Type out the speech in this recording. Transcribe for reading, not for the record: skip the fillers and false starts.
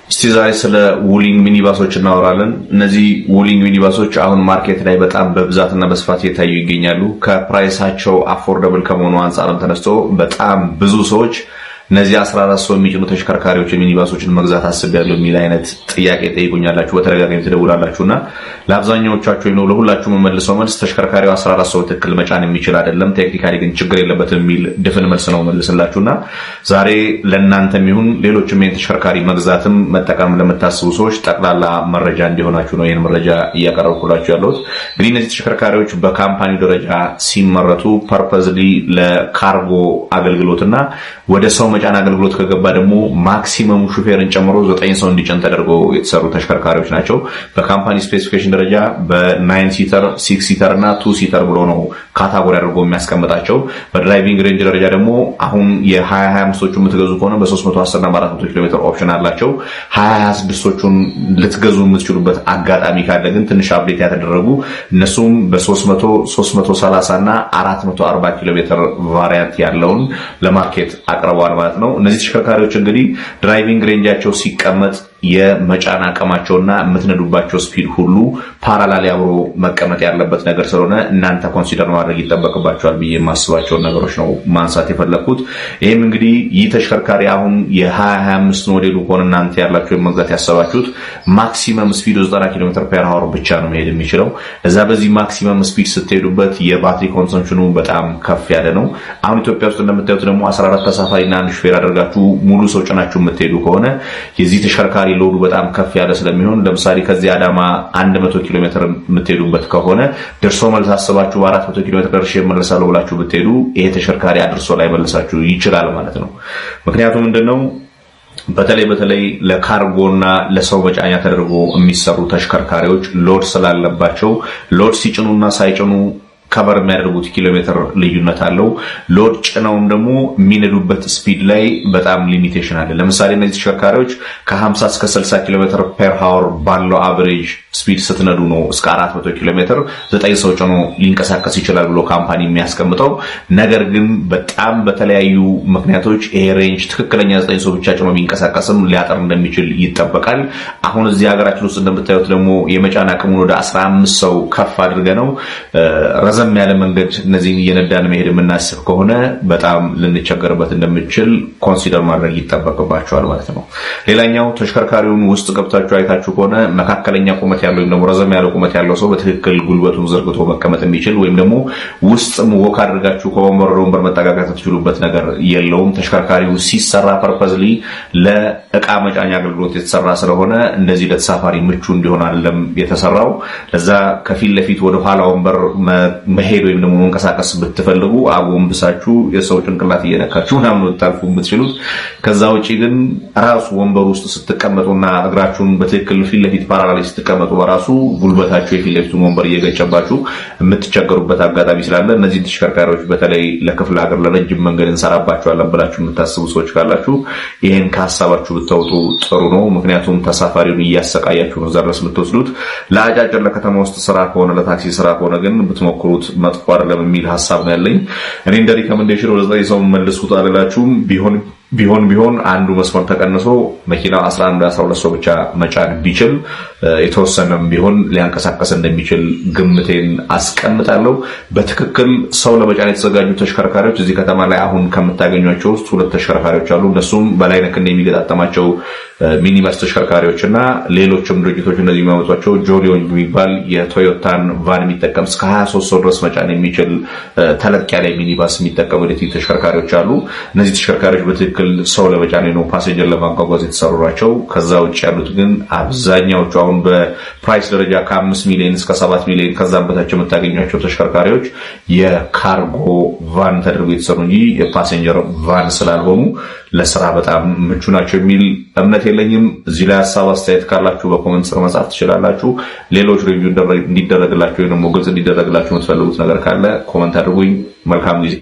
እስቲ ዛሬ ስለ ውሊንግ ሚኒባሶች እናወራለን። እነዚህ ውሊንግ ሚኒባሶች አሁን ማርኬት ላይ በጣም በብዛትና በስፋት እየታዩ ይገኛሉ። ከፕራይሳቸው አፎርደብል ከመሆኑ አንፃርም ተነስቶ በጣም ብዙ ሰዎች እነዚህ 14 ሰው የሚጭኑ ተሽከርካሪዎች ሚኒባሶችን መግዛት አስቤያለሁ የሚል አይነት ጥያቄ ጠይቁኛላችሁ፣ በተደጋጋሚ ትደውላላችሁና ለአብዛኛዎቻችሁ ነው ለሁላችሁ መልሰው መልስ ተሽከርካሪው 14 ሰው ትክክል መጫን የሚችል አይደለም፣ ቴክኒካሊ ግን ችግር የለበትም የሚል ድፍን መልስ ነው መልስላችሁና ዛሬ ለእናንተም ይሁን ሌሎችም ይሄን ተሽከርካሪ መግዛትም መጠቀም ለምታስቡ ሰዎች ጠቅላላ መረጃ እንዲሆናችሁ ነው ይሄን መረጃ እያቀረብኩላችሁ ያለሁት። እንግዲህ እነዚህ ተሽከርካሪዎች በካምፓኒው ደረጃ ሲመረቱ ፐርፐዝሊ ለካርጎ አገልግሎትና ወደ ሰው መጫን አገልግሎት ከገባ ደግሞ ማክሲመም ሹፌርን ጨምሮ 9 ሰው እንዲጭን ተደርጎ የተሰሩ ተሽከርካሪዎች ናቸው። በካምፓኒ ስፔሲፊኬሽን ደረጃ በ9 ሲተር፣ 6 ሲተር እና 2 ሲተር ብሎ ነው ካታጎሪ አድርጎ የሚያስቀምጣቸው። በድራይቪንግ ሬንጅ ደረጃ ደግሞ አሁን የ2025ዎቹ የምትገዙ ከሆነ በ310 እና 400 ኪሎ ሜትር ኦፕሽን አላቸው። 2026ዎቹን ልትገዙ የምትችሉበት አጋጣሚ ካለ ግን ትንሽ አፕዴት ያተደረጉ እነሱም በ300፣ 330 እና 440 ኪሎ ሜትር ቫሪያንት ያለውን ለማርኬት አቅርበዋል ማለት ነው። እነዚህ ተሽከርካሪዎች እንግዲህ ድራይቪንግ ሬንጃቸው ሲቀመጥ የመጫን አቅማቸውና የምትነዱባቸው ስፒድ ሁሉ ፓራላል አብሮ መቀመጥ ያለበት ነገር ስለሆነ እናንተ ኮንሲደር ማድረግ ይጠበቅባቸዋል ብዬ የማስባቸውን ነገሮች ነው ማንሳት የፈለኩት። ይህም እንግዲህ ይህ ተሽከርካሪ አሁን የ2025 ሞዴሉ ሆነ እናንተ ያላችሁ መግዛት ያሰባችሁት ማክሲመም ስፒድ 90 ኪሎ ሜትር ፐር አወር ብቻ ነው መሄድ የሚችለው። እዛ በዚህ ማክሲመም ስፒድ ስትሄዱበት የባትሪ ኮንሰምፕሽኑ በጣም ከፍ ያለ ነው። አሁን ኢትዮጵያ ውስጥ እንደምታዩት ደግሞ 14 ተሳፋሪና አንድ ሹፌር አድርጋችሁ ሙሉ ሰው ጭናችሁ የምትሄዱ ከሆነ የዚህ ተሽከርካሪ ሎዱ በጣም ከፍ ያለ ስለሚሆን ለምሳሌ ከዚህ አዳማ 100 ኪሎ ሜትር የምትሄዱበት ከሆነ ደርሶ መልስ አስባችሁ 400 ኪሎ ሜትር ደርሼ እመለሳለሁ ብላችሁ ብትሄዱ ይሄ ተሽከርካሪ አድርሶ ላይ መልሳችሁ ይችላል ማለት ነው። ምክንያቱም ምንድነው በተለይ ለካርጎና ለሰው መጫኛ ተደርጎ የሚሰሩ ተሽከርካሪዎች ሎድ ስላለባቸው ሎድ ሲጭኑና ሳይጭኑ ከቨር የሚያደርጉት ኪሎ ሜትር ልዩነት አለው። ሎድ ጭነውም ደግሞ የሚነዱበት ስፒድ ላይ በጣም ሊሚቴሽን አለ። ለምሳሌ እነዚህ ተሽከርካሪዎች ከ50 እስከ 60 ኪሎ ሜትር ፐር አወር ባለው አቨሬጅ ስፒድ ስትነዱ ነው እስከ 400 ኪሎ ሜትር 9 ሰው ጭኖ ሊንቀሳቀስ ይችላል ብሎ ካምፓኒ የሚያስቀምጠው። ነገር ግን በጣም በተለያዩ ምክንያቶች ይሄ ሬንጅ ትክክለኛ 9 ሰው ብቻ ጭኖ ቢንቀሳቀስም ሊያጠር እንደሚችል ይጠበቃል። አሁን እዚህ ሀገራችን ውስጥ እንደምታዩት ደግሞ የመጫን አቅሙን ወደ 15 ሰው ከፍ አድርገ ነው ረዘም ያለ መንገድ እነዚህን እየነዳን መሄድ የምናስብ ከሆነ በጣም ልንቸገርበት እንደምንችል ኮንሲደር ማድረግ ይጠበቅባቸዋል ማለት ነው። ሌላኛው ተሽከርካሪውን ውስጥ ገብታችሁ አይታችሁ ከሆነ መካከለኛ ቁመት ያለው ወይም ደግሞ ረዘም ያለ ቁመት ያለው ሰው በትክክል ጉልበቱን ዘርግቶ መቀመጥ የሚችል ወይም ደግሞ ውስጥም ወክ አድርጋችሁ ከወንበር መጠጋጋት የምትችሉበት ነገር የለውም። ተሽከርካሪው ሲሰራ ፐርፐዝሊ ለእቃ መጫኛ አገልግሎት የተሰራ ስለሆነ እንደዚህ ለተሳፋሪ ምቹ እንዲሆን አይደለም የተሰራው። ለዛ ከፊት ለፊት ወደ ኋላ ወንበር መሄድ ወይም ደግሞ መንቀሳቀስ ብትፈልጉ አጎንብሳችሁ የሰው ጭንቅላት እየነካችሁ ምናምን ወጣልፉ የምትችሉት። ከዛ ውጪ ግን ራሱ ወንበር ውስጥ ስትቀመጡና እግራችሁን በትክክል ፊት ለፊት ፓራላል ስትቀመጡ በራሱ ጉልበታችሁ የፊት ለፊቱን ወንበር እየገጨባችሁ የምትቸገሩበት አጋጣሚ ስላለ እነዚህ ተሽከርካሪዎች በተለይ ለክፍለ ሀገር ለረጅም መንገድ እንሰራባቸዋለን ብላችሁ የምታስቡ ሰዎች ካላችሁ ይሄን ከሐሳባችሁ ብታወጡ ጥሩ ነው። ምክንያቱም ተሳፋሪውን እያሰቃያችሁ ነው ዘርስ የምትወስዱት። ለአጫጭር ለከተማ ውስጥ ስራ ከሆነ ለታክሲ ስራ ከሆነ ግን ብትሞክሩት መጥፎ አይደለም የሚል ሐሳብ ነው ያለኝ። እኔ እንደ ሪኮመንዴሽን ወደ 9 ሰው መልሱት አላላችሁም። ቢሆን አንዱ መስመር ተቀንሶ መኪናው 11 12 ሰው ብቻ መጫን ቢችል የተወሰነም ቢሆን ሊያንቀሳቀስ እንደሚችል ግምቴን አስቀምጣለሁ። በትክክል ሰው ለመጫን የተዘጋጁ ተሽከርካሪዎች እዚህ ከተማ ላይ አሁን ከምታገኟቸው ውስጥ 2 ተሽከርካሪዎች አሉ። እነሱም በላይ ነክ እንደሚገጣጠማቸው ሚኒባስ ተሽከርካሪዎችና ሌሎችም ድርጅቶች እንደዚህ የሚያመጧቸው ጆሊዮን የሚባል የቶዮታን ቫን የሚጠቀም እስከ 23 ሰው ድረስ መጫን የሚችል ተለቅ ያለ ሚኒባስ የሚጠቀሙ ኤሌክትሪክ ተሽከርካሪዎች አሉ። እነዚህ ተሽከርካሪዎች በትክክል ሰው ለመጫን ነው ፓሴንጀር ለማጓጓዝ የተሰሩ ናቸው። ከዛ ውጭ ያሉት ግን አብዛኛዎቹ አሁን በፕራይስ ደረጃ ከ5 ሚሊዮን እስከ 7 ሚሊዮን ከዛም በታች የምታገኟቸው ተሽከርካሪዎች የካርጎ ቫን ተደርገው የተሰሩ እንጂ የፓሴንጀር ቫን ስላልሆኑ ለስራ በጣም ምቹ ናቸው የሚል እምነት የለኝም። እዚህ ላይ ሐሳብ አስተያየት ካላችሁ በኮሜንት ስር መጻፍ ትችላላችሁ። ሌሎች ሪቪው እንዲደረግላችሁ ወይ ደግሞ ግልጽ እንዲደረግላችሁ የምትፈልጉት ነገር ካለ ኮሜንት አድርጉኝ። መልካም ጊዜ